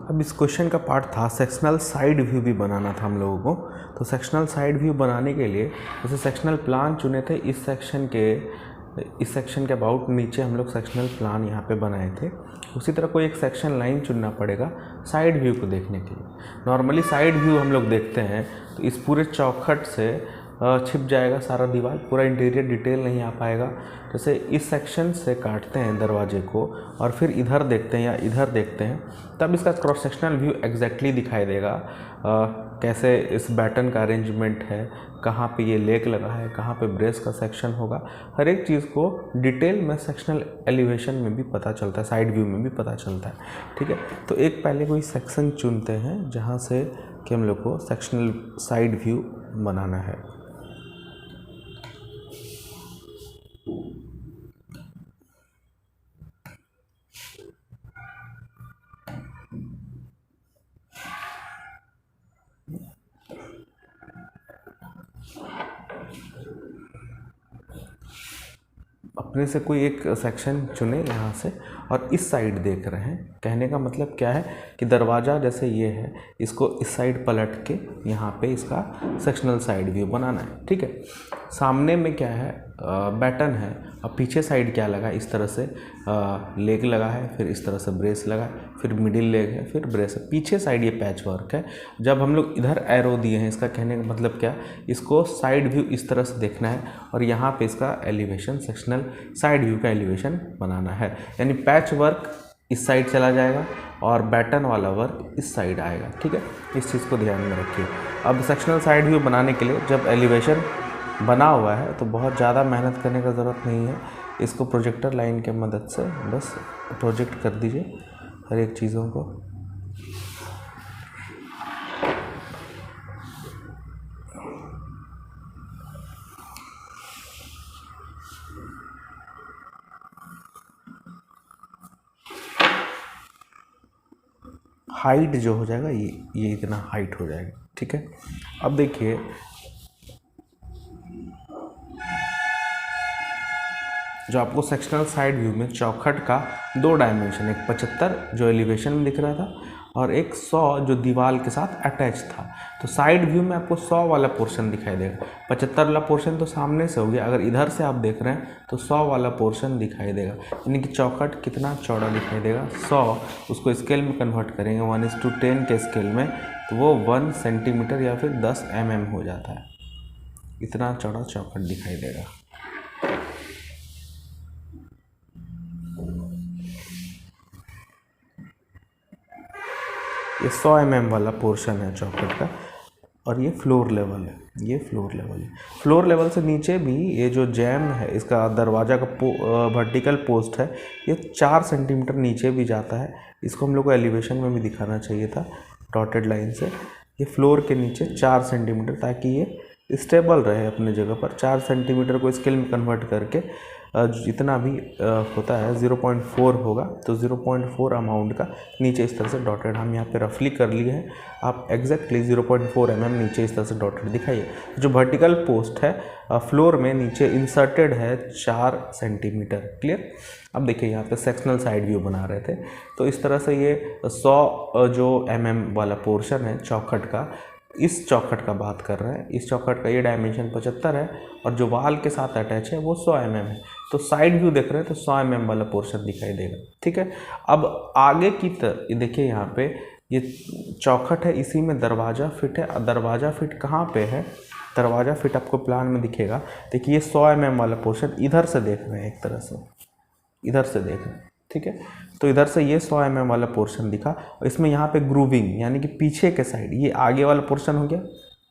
अब इस क्वेश्चन का पार्ट था सेक्शनल साइड व्यू भी बनाना था हम लोगों को। तो सेक्शनल साइड व्यू बनाने के लिए जैसे सेक्शनल प्लान चुने थे इस सेक्शन के अबाउट नीचे हम लोग सेक्शनल प्लान यहाँ पे बनाए थे। उसी तरह कोई एक सेक्शन लाइन चुनना पड़ेगा साइड व्यू को देखने के लिए। नॉर्मली साइड व्यू हम लोग देखते हैं तो इस पूरे चौखट से छिप जाएगा सारा दीवार, पूरा इंटीरियर डिटेल नहीं आ पाएगा। जैसे इस सेक्शन से काटते हैं दरवाजे को और फिर इधर देखते हैं या इधर देखते हैं, तब इसका क्रॉस सेक्शनल व्यू एग्जैक्टली दिखाई देगा। कैसे इस बैटन का अरेंजमेंट है, कहाँ पे ये लेग लगा है, कहाँ पे ब्रेस का सेक्शन होगा, हर एक चीज़ को डिटेल में सेक्शनल एलिवेशन में भी पता चलता है, साइड व्यू में भी पता चलता है। ठीक है, तो एक पहले कोई सेक्शन चुनते हैं जहाँ से कि हम लोग को सेक्शनल साइड व्यू बनाना है। अपने से कोई एक सेक्शन चुने यहाँ से और इस साइड देख रहे हैं। कहने का मतलब क्या है कि दरवाज़ा जैसे ये है, इसको इस साइड पलट के यहाँ पे इसका सेक्शनल साइड व्यू बनाना है। ठीक है, सामने में क्या है, बैटन है और पीछे साइड क्या लगा, इस तरह से लेग लगा है, फिर इस तरह से ब्रेस लगा है, फिर मिडिल लेग है, फिर ब्रेस है। पीछे साइड ये पैच वर्क है। जब हम लोग इधर एरो दिए हैं, इसका कहने का मतलब क्या, इसको साइड व्यू इस तरह से देखना है और यहाँ पे इसका एलिवेशन सेक्शनल साइड व्यू का एलिवेशन बनाना है। यानी पैच वर्क इस साइड चला जाएगा और बैटन वाला वर्क इस साइड आएगा। ठीक है, इस चीज़ को ध्यान में रखिए। अब सेक्शनल साइड व्यू बनाने के लिए जब एलिवेशन बना हुआ है तो बहुत ज़्यादा मेहनत करने का ज़रूरत नहीं है। इसको प्रोजेक्टर लाइन के मदद से बस प्रोजेक्ट कर दीजिए हर एक चीज़ों को। हाइट जो हो जाएगा ये इतना हाइट हो जाएगा। ठीक है, अब देखिए जो आपको सेक्शनल साइड व्यू में चौखट का दो डायमेंशन, एक 75 जो एलिवेशन में दिख रहा था और एक 100 जो दीवार के साथ अटैच था। तो साइड व्यू में आपको 100 वाला पोर्शन दिखाई देगा। 75 वाला पोर्शन तो सामने से हो गया, अगर इधर से आप देख रहे हैं तो 100 वाला पोर्शन दिखाई देगा। यानी कि चौखट कितना चौड़ा दिखाई देगा, 100। उसको स्केल में कन्वर्ट करेंगे 1:10 के स्केल में, तो वो 1 सेंटीमीटर या फिर 10 mm हो जाता है। इतना चौड़ा चौखट दिखाई देगा। ये 100 mm वाला पोर्शन है चौखट का और ये फ्लोर लेवल है, ये फ्लोर लेवल है। फ्लोर लेवल से नीचे भी ये जो जैम है, इसका दरवाज़ा का वर्टिकल पोस्ट है, ये 4 सेंटीमीटर नीचे भी जाता है। इसको हम लोग को एलिवेशन में भी दिखाना चाहिए था डॉटेड लाइन से। ये फ्लोर के नीचे 4 सेंटीमीटर, ताकि ये स्टेबल रहे अपने जगह पर। 4 सेंटीमीटर को स्केल में कन्वर्ट करके जितना भी होता है 0.4 होगा, तो 0.4 अमाउंट का नीचे इस तरह से डॉटेड हम यहाँ पे रफली कर लिए हैं। आप एग्जैक्टली 0.4 mm नीचे इस तरह से डॉटेड दिखाइए। जो वर्टिकल पोस्ट है फ्लोर में नीचे इंसर्टेड है 4 सेंटीमीटर। क्लियर। अब देखिए यहाँ पे सेक्शनल साइड व्यू बना रहे थे, तो इस तरह से ये 100 जो mm वाला पोर्शन है चौखट का, इस चौखट का बात कर रहे हैं। इस चौखट का ये डायमेंशन 75 है और जो वाल के साथ अटैच है वो 100 mm है। तो साइड व्यू देख रहे हैं तो 100 mm वाला पोर्शन दिखाई देगा। ठीक है, अब आगे की तरफ देखिए, यहाँ पे ये चौखट है, इसी में दरवाज़ा फिट है। दरवाज़ा फिट कहाँ पे है, दरवाज़ा फिट आपको प्लान में दिखेगा। देखिए ये 100 mm वाला पोर्शन इधर से देख रहे हैं, एक तरह से इधर से देख रहे हैं। ठीक है, तो इधर से ये 100 mm वाला पोर्शन दिखा और इसमें यहाँ पे ग्रूविंग, यानी कि पीछे के साइड ये आगे वाला पोर्शन हो गया,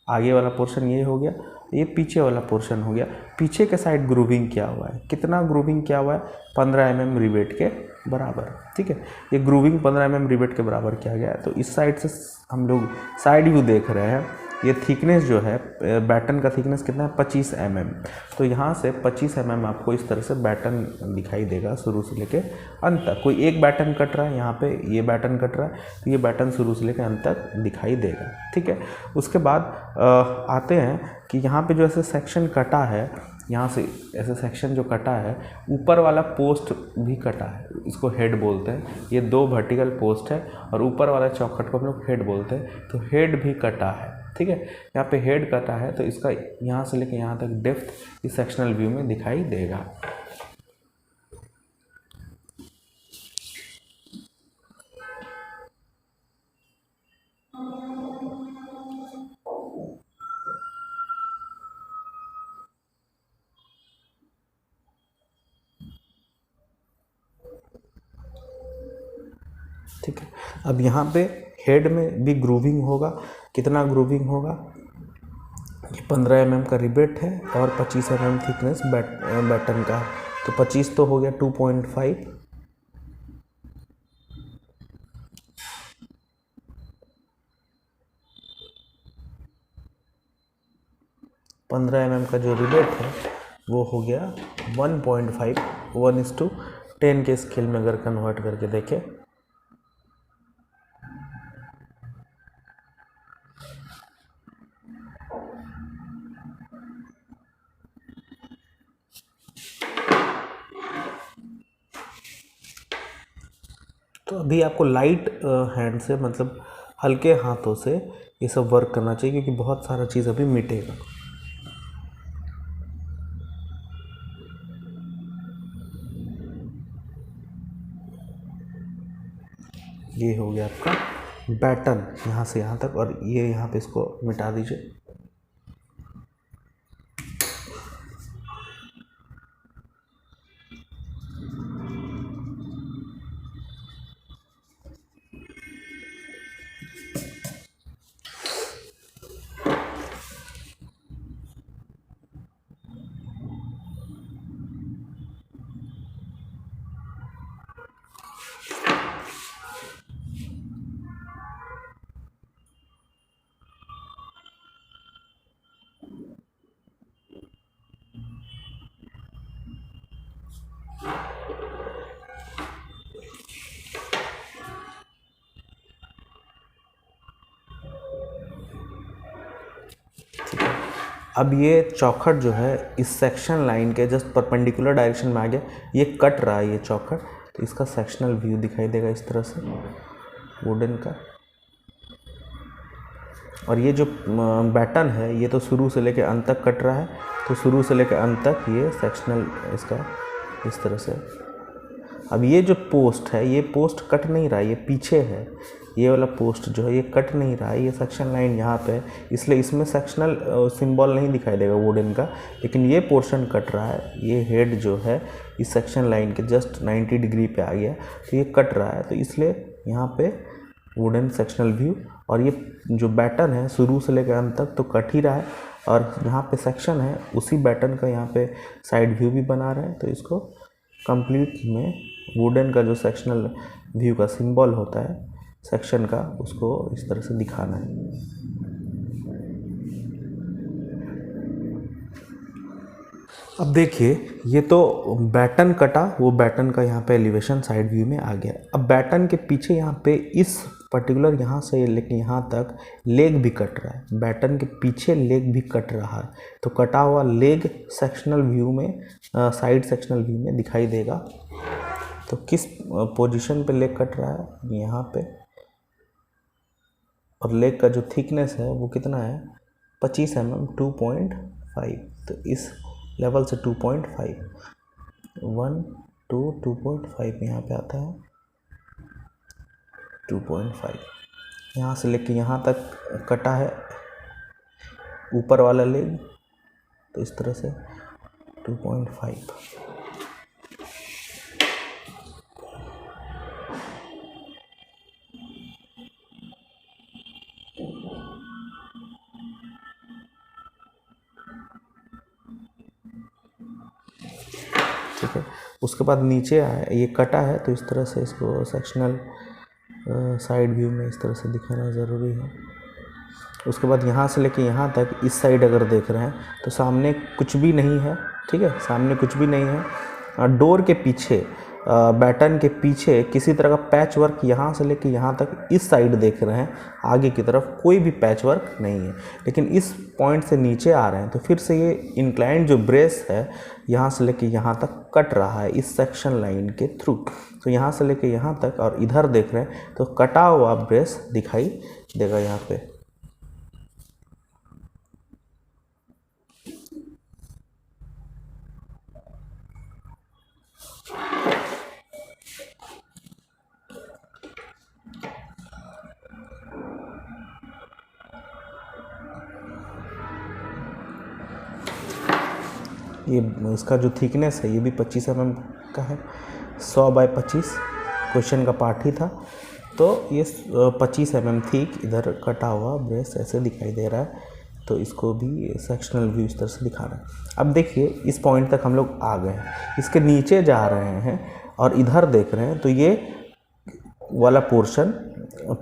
आगे वाला पोर्शन ये हो गया, ये पीछे वाला पोर्शन हो गया। पीछे के साइड ग्रूविंग किया हुआ है। कितना ग्रूविंग किया हुआ है, 15 mm रिवेट के बराबर। ठीक है, ये ग्रूविंग 15 mm रिवेट के बराबर किया गया है। तो इस साइड से हम लोग साइड व्यू देख रहे हैं। ये थिकनेस जो है, बैटन का थिकनेस कितना है, 25 mm। तो यहाँ से 25 mm आपको इस तरह से बैटन दिखाई देगा शुरू से लेके अंत तक। कोई एक बैटन कट रहा है, यहाँ पे ये बैटन कट रहा है, तो ये बैटन शुरू से लेकर अंत तक दिखाई देगा। ठीक है, उसके बाद आते हैं कि यहाँ पे जो ऐसे सेक्शन कटा है, यहाँ से ऐसे सेक्शन जो कटा है, ऊपर वाला पोस्ट भी कटा है, इसको हेड बोलते हैं। ये 2 वर्टिकल पोस्ट है और ऊपर वाला चौखट को हम लोग हेड बोलते हैं, तो हेड भी कटा है। ठीक है, यहाँ पे हेड कटा है तो इसका यहाँ से लेके यहाँ तक डेप्थ इस सेक्शनल व्यू में दिखाई देगा। ठीक है, अब यहाँ पे हेड में भी ग्रूविंग होगा। कितना ग्रूविंग होगा? ये 15 mm का रिबेट है और 25 mm थिकनेस बैटन का है, तो 25 तो हो गया 2.5, 15 mm का जो रिबेट है वो हो गया 1.5, 1:10 के स्केल में अगर कन्वर्ट करके देखें। तो अभी आपको लाइट हैंड से, मतलब हल्के हाथों से ये सब वर्क करना चाहिए, क्योंकि बहुत सारा चीज़ अभी मिटेगा। ये हो गया आपका बैटन यहाँ से यहाँ तक, और ये यहाँ पे इसको मिटा दीजिए। अब ये चौखट जो है इस सेक्शन लाइन के जस्ट परपेंडिकुलर डायरेक्शन में आ गया, ये कट रहा है ये चौखट, तो इसका सेक्शनल व्यू दिखाई देगा इस तरह से वुडन का। और ये जो बैटन है ये तो शुरू से लेकर अंत तक कट रहा है, तो शुरू से लेकर अंत तक ये सेक्शनल इसका इस तरह से। अब ये जो पोस्ट है ये पोस्ट कट नहीं रहा है, ये पीछे है, ये वाला पोस्ट जो है ये कट नहीं रहा है, ये सेक्शन लाइन यहाँ पे है, इसलिए इसमें सेक्शनल सिंबल नहीं दिखाई देगा वुडन का, लेकिन ये पोर्शन कट रहा है। ये हेड जो है इस सेक्शन लाइन के जस्ट 90 डिग्री पे आ गया, तो ये कट रहा है, तो इसलिए यहाँ पे वुडन सेक्शनल व्यू। और ये जो बैटन है शुरू से लेकर अंत तक तो कट ही रहा है, और यहाँ पे सेक्शन है उसी बैटन का यहाँ पे साइड व्यू भी बना रहा है, तो इसको कंप्लीट में वुडन का जो सेक्शनल व्यू का सिंबल होता है सेक्शन का, उसको इस तरह से दिखाना है। अब देखिए ये तो बैटन कटा, वो बैटन का यहाँ पे एलिवेशन साइड व्यू में आ गया। अब बैटन के पीछे यहाँ पे इस पर्टिकुलर यहाँ से लेकिन यहाँ तक लेग भी कट रहा है, बैटन के पीछे लेग भी कट रहा है, तो कटा हुआ लेग सेक्शनल व्यू में साइड सेक्शनल व्यू में दिखाई देगा। तो किस पोजीशन पे लेग कट रहा है? यहाँ पे। और लेग का जो थिकनेस है वो कितना है? 25 mm 2.5, तो इस लेवल से 2.5 1 2 2.5 यहाँ पे आता है 2.5। यहाँ से लेके यहाँ तक कटा है ऊपर वाला लेग, तो इस तरह से 2.5। ठीक है, उसके बाद नीचे आया, ये कटा है, तो इस तरह से इसको सेक्शनल साइड व्यू में इस तरह से दिखाना ज़रूरी है। उसके बाद यहाँ से लेके यहाँ तक इस साइड अगर देख रहे हैं तो सामने कुछ भी नहीं है। ठीक है, सामने कुछ भी नहीं है। डोर के पीछे बैटन के पीछे किसी तरह का पैच वर्क यहाँ से लेके यहाँ तक इस साइड देख रहे हैं, आगे की तरफ कोई भी पैच वर्क नहीं है, लेकिन इस पॉइंट से नीचे आ रहे हैं तो फिर से ये इंक्लाइंड जो ब्रेस है यहाँ से लेके यहाँ तक कट रहा है इस सेक्शन लाइन के थ्रू। तो यहाँ से लेके यहाँ तक और इधर देख रहे हैं तो कटा हुआ ब्रेस दिखाई देगा यहाँ पे। ये इसका जो थिकनेस है ये भी 25 mm का है, 100 बाय 25 क्वेश्चन का पार्ट ही था। तो ये 25 mm थिक इधर कटा हुआ ब्रेस ऐसे दिखाई दे रहा है। तो इसको भी सेक्शनल व्यू इस तरह से दिखा रहा है। अब देखिए इस पॉइंट तक हम लोग आ गए हैं, इसके नीचे जा रहे हैं और इधर देख रहे हैं तो ये वाला पोर्शन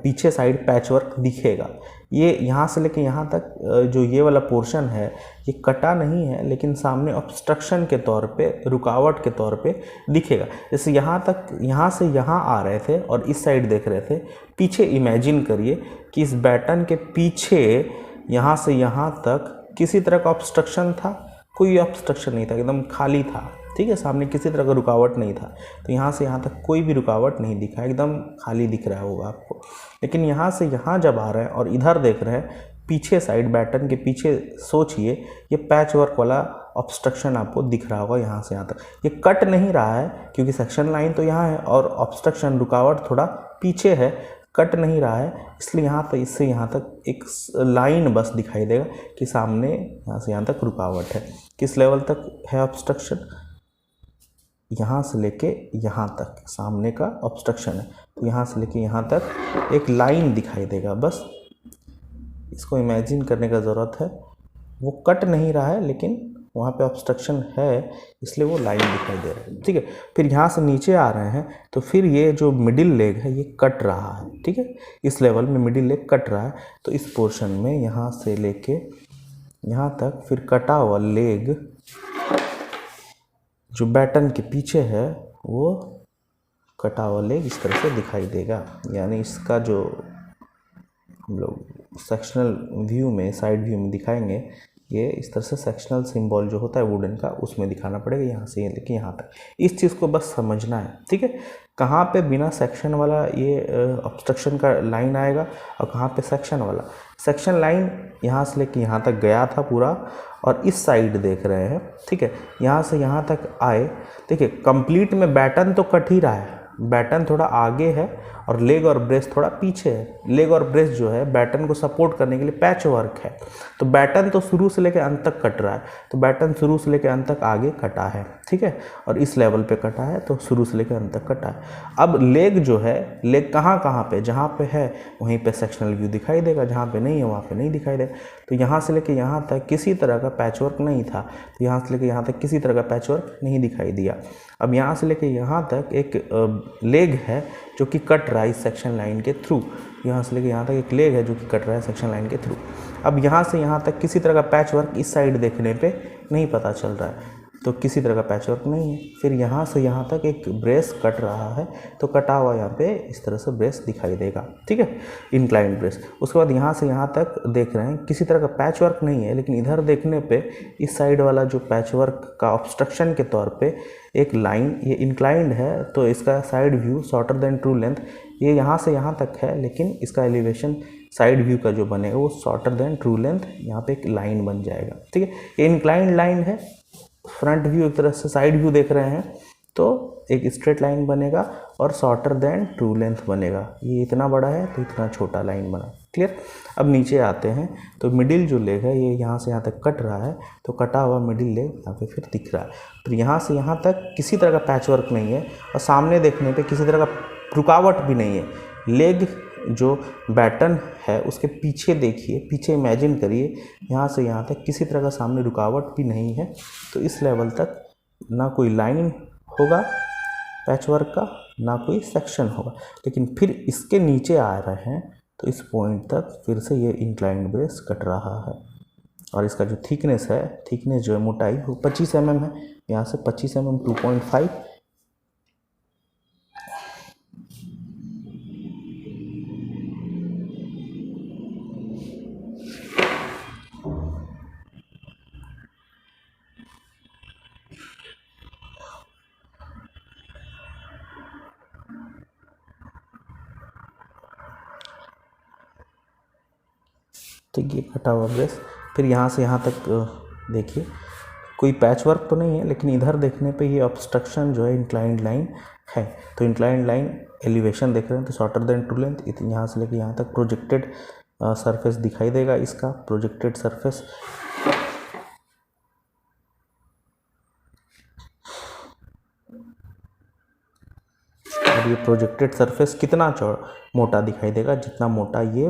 पीछे साइड पैचवर्क दिखेगा। ये यहाँ से लेके यहाँ तक जो ये वाला पोर्शन है ये कटा नहीं है, लेकिन सामने ऑब्स्ट्रक्शन के तौर पे, रुकावट के तौर पे दिखेगा। जैसे यहाँ तक, यहाँ से यहाँ आ रहे थे और इस साइड देख रहे थे, पीछे इमेजिन करिए कि इस बैटन के पीछे यहाँ से यहाँ तक किसी तरह का ऑब्स्ट्रक्शन था, कोई ऑब्स्ट्रक्शन नहीं था, एकदम खाली था, ठीक है, सामने किसी तरह का रुकावट नहीं था। तो यहाँ से यहाँ तक कोई भी रुकावट नहीं दिखा, एकदम खाली दिख रहा होगा आपको। लेकिन यहाँ से यहाँ जब आ रहे हैं और इधर देख रहे हैं पीछे साइड बैटन के पीछे, सोचिए ये पैच वर्क वाला ऑब्स्ट्रक्शन आपको दिख रहा होगा यहाँ से यहाँ तक। ये कट नहीं रहा है क्योंकि सेक्शन लाइन तो यहाँ है और ऑब्स्ट्रक्शन, रुकावट थोड़ा पीछे है, कट नहीं रहा है, इसलिए यहाँ तक, इससे यहाँ तक एक लाइन बस दिखाई देगा कि सामने यहाँ से यहाँ तक रुकावट है। किस लेवल तक है ऑब्स्ट्रक्शन? यहाँ से लेके यहाँ तक सामने का ऑब्स्ट्रक्शन है। तो यहाँ से लेके यहाँ तक एक लाइन दिखाई देगा, बस इसको इमेजिन करने का ज़रूरत है। वो कट नहीं रहा है लेकिन वहाँ पे ऑब्स्ट्रक्शन है, इसलिए वो लाइन दिखाई दे रहा है, ठीक है। फिर यहाँ से नीचे आ रहे हैं तो फिर ये जो मिडिल लेग है ये कट रहा है, ठीक है, इस लेवल में मिडिल लेग कट रहा है। तो इस पोर्शन में यहाँ से लेके यहाँ तक फिर कटा हुआ लेग जो बैटन के पीछे है वो कटा हुआ लेग इस तरह से दिखाई देगा। यानी इसका जो हम लोग सेक्शनल व्यू में, साइड व्यू में दिखाएंगे, ये इस तरह से सेक्शनल सिंबल जो होता है वुडन का उसमें दिखाना पड़ेगा, यहाँ से लेके यहाँ तक। इस चीज़ को बस समझना है, ठीक है। कहाँ पे बिना सेक्शन वाला ये ऑब्स्ट्रक्शन का लाइन आएगा और कहाँ पे सेक्शन वाला। सेक्शन लाइन यहाँ से लेके यहाँ तक गया था पूरा और इस साइड देख रहे हैं, ठीक है, यहाँ से यहाँ तक आए। देखिए कंप्लीट में बैटन तो कट ही रहा है, बैटन थोड़ा आगे है और लेग और ब्रेस थोड़ा पीछे है। लेग और ब्रेस जो है बैटन को सपोर्ट करने के लिए पैच वर्क है। तो बैटन तो शुरू से लेकर अंत तक कट रहा है, तो बैटन शुरू से लेकर अंत तक आगे कटा है, ठीक है, और इस लेवल पे कटा है, तो शुरू से लेकर अंत तक कटा है। अब लेग जो है, लेग कहाँ पे, जहाँ पे है वहीं पे सेक्शनल व्यू दिखाई देगा, जहाँ पे नहीं है वहाँ पे नहीं दिखाई देगा। तो यहाँ से लेकर यहाँ तक किसी तरह का पैच वर्क नहीं था, तो यहाँ से लेकर यहाँ तक किसी तरह का पैच वर्क नहीं दिखाई दिया। अब यहाँ से लेकर यहाँ तक एक लेग है जो कि कट रहा है इस सेक्शन लाइन के थ्रू। यहाँ से लेकर यहाँ तक एक लेग है जो कि कट रहा है सेक्शन लाइन के थ्रू। अब यहाँ से यहाँ तक किसी तरह का पैच वर्क इस साइड देखने पे नहीं पता चल रहा है, तो किसी तरह का पैच वर्क नहीं है। फिर यहाँ से यहाँ तक एक ब्रेस कट रहा है, तो कटा हुआ यहाँ पे इस तरह से ब्रेस दिखाई देगा, ठीक है, इंक्लाइंड ब्रेस। उसके बाद यहाँ से यहाँ तक देख रहे हैं किसी तरह का पैच वर्क नहीं है, लेकिन इधर देखने पे इस साइड वाला जो पैच वर्क का ऑब्स्ट्रक्शन के तौर पे एक लाइन, ये इंक्लाइंड है, तो इसका side view shorter than true length, ये यहाँ से यहाँ तक है, लेकिन इसका एलिवेशन साइड व्यू का जो बनेगा वो शॉर्टर देन ट्रू लेंथ, यहाँ पे एक लाइन बन जाएगा, ठीक है। ये इंक्लाइंड लाइन है, फ्रंट व्यू एक तरह से साइड व्यू देख रहे हैं तो एक स्ट्रेट लाइन बनेगा और शॉर्टर देन ट्रू लेंथ बनेगा। ये इतना बड़ा है तो इतना छोटा लाइन बना, क्लियर। अब नीचे आते हैं तो मिडिल जो लेग है ये यहाँ से यहाँ तक कट रहा है, तो कटा हुआ मिडिल लेग यहाँ पे फिर दिख रहा है। तो यहाँ से यहाँ तक किसी तरह का पैच वर्क नहीं है और सामने देखने पे किसी तरह का रुकावट भी नहीं है। लेग जो बैटन है उसके पीछे देखिए, पीछे इमेजिन करिए, यहाँ से यहाँ तक किसी तरह का सामने रुकावट भी नहीं है। तो इस लेवल तक ना कोई लाइन होगा पैच वर्क का, ना कोई सेक्शन होगा। लेकिन फिर इसके नीचे आ रहे हैं तो इस पॉइंट तक फिर से ये इंक्लाइंड ब्रेस कट रहा है और इसका जो थिकनेस है, थिकनेस जो है, मोटाई, वो 25 mm है। यहाँ से 25 mm 2.5 ठीक, ये कटा हुआ ब्रेस। फिर यहाँ से यहाँ तक देखिए कोई पैच वर्क तो नहीं है, लेकिन इधर देखने पे ये ऑब्स्ट्रक्शन जो है इंक्लाइंड लाइन है। तो इंक्लाइंड लाइन एलिवेशन देख रहे हैं तो शॉर्टर देन टू लेंथ, यहाँ से लेके यहाँ तक प्रोजेक्टेड सरफेस दिखाई देगा इसका, प्रोजेक्टेड सरफेस। और ये प्रोजेक्टेड सरफेस कितना मोटा दिखाई देगा, जितना मोटा ये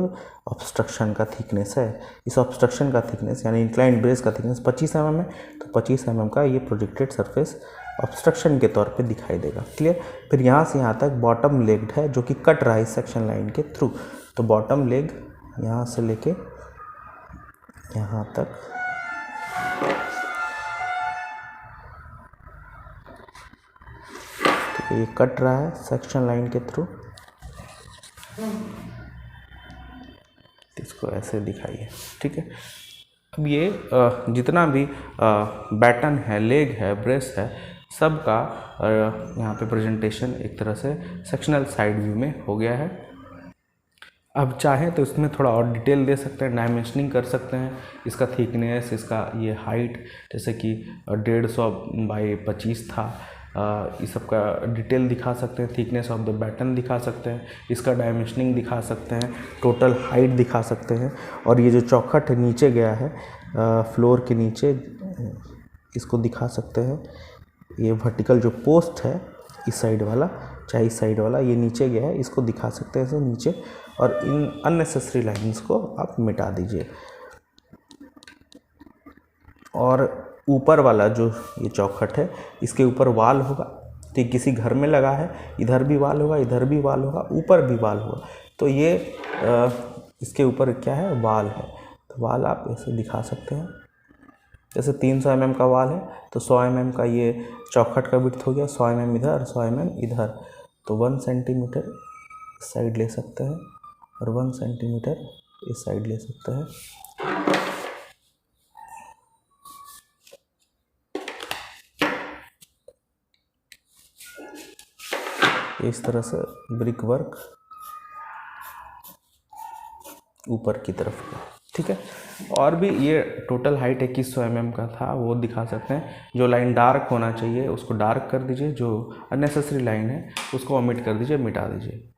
ऑब्स्ट्रक्शन का थिकनेस है। इस ऑब्स्ट्रक्शन का थिकनेस यानी इंक्लाइंड ब्रेस का थिकनेस 25 mm है, तो 25 mm का ये प्रोजेक्टेड सरफेस ऑब्स्ट्रक्शन के तौर पे दिखाई देगा। क्लियर। फिर यहाँ से यहाँ तक बॉटम लेग्ड है जो कि कट रहा है इस सेक्शन लाइन के थ्रू। तो बॉटम लेग यहाँ से लेके यहाँ तक ये कट रहा है सेक्शन लाइन के थ्रू। इसको ऐसे दिखाइए, ठीक है। अब ये जितना भी बैटन है, लेग है, ब्रेस है, सब का यहाँ पे प्रेजेंटेशन एक तरह से सेक्शनल साइड व्यू में हो गया है। अब चाहें तो इसमें थोड़ा और डिटेल दे सकते हैं, डायमेंशनिंग कर सकते हैं, इसका थिकनेस, इसका ये हाइट, जैसे कि 150 बाई 25 था, इस सब का डिटेल दिखा सकते हैं, थिकनेस ऑफ द बैटन दिखा सकते हैं, इसका डायमेंशनिंग दिखा सकते हैं, टोटल हाइट दिखा सकते हैं। और ये जो चौखट नीचे गया है फ्लोर के नीचे, इसको दिखा सकते हैं। ये वर्टिकल जो पोस्ट है इस साइड वाला, चाहे इस साइड वाला, ये नीचे गया है, इसको दिखा सकते हैं ऐसे नीचे। और इन अननेसेसरी लाइंस को आप मिटा दीजिए। और ऊपर वाला जो ये चौखट है, इसके ऊपर वाल होगा, तो किसी घर में लगा है, इधर भी वाल होगा, इधर भी वाल होगा, ऊपर भी वाल होगा। तो ये इसके ऊपर क्या है, वाल है। तो वाल आप ऐसे दिखा सकते हैं, जैसे 300 mm का वाल है तो 100 mm का ये चौखट का विड्थ हो गया, 100 mm इधर, 100 mm इधर। तो 1 सेंटीमीटर इस साइड ले सकते हैं और 1 सेंटीमीटर इस साइड ले सकते हैं। इस तरह से ब्रिक वर्क ऊपर की तरफ का, ठीक है। और भी ये टोटल हाइट 2100 mm का था, वो दिखा सकते हैं। जो लाइन डार्क होना चाहिए उसको डार्क कर दीजिए, जो अननेसेसरी लाइन है उसको ओमिट कर दीजिए, मिटा दीजिए।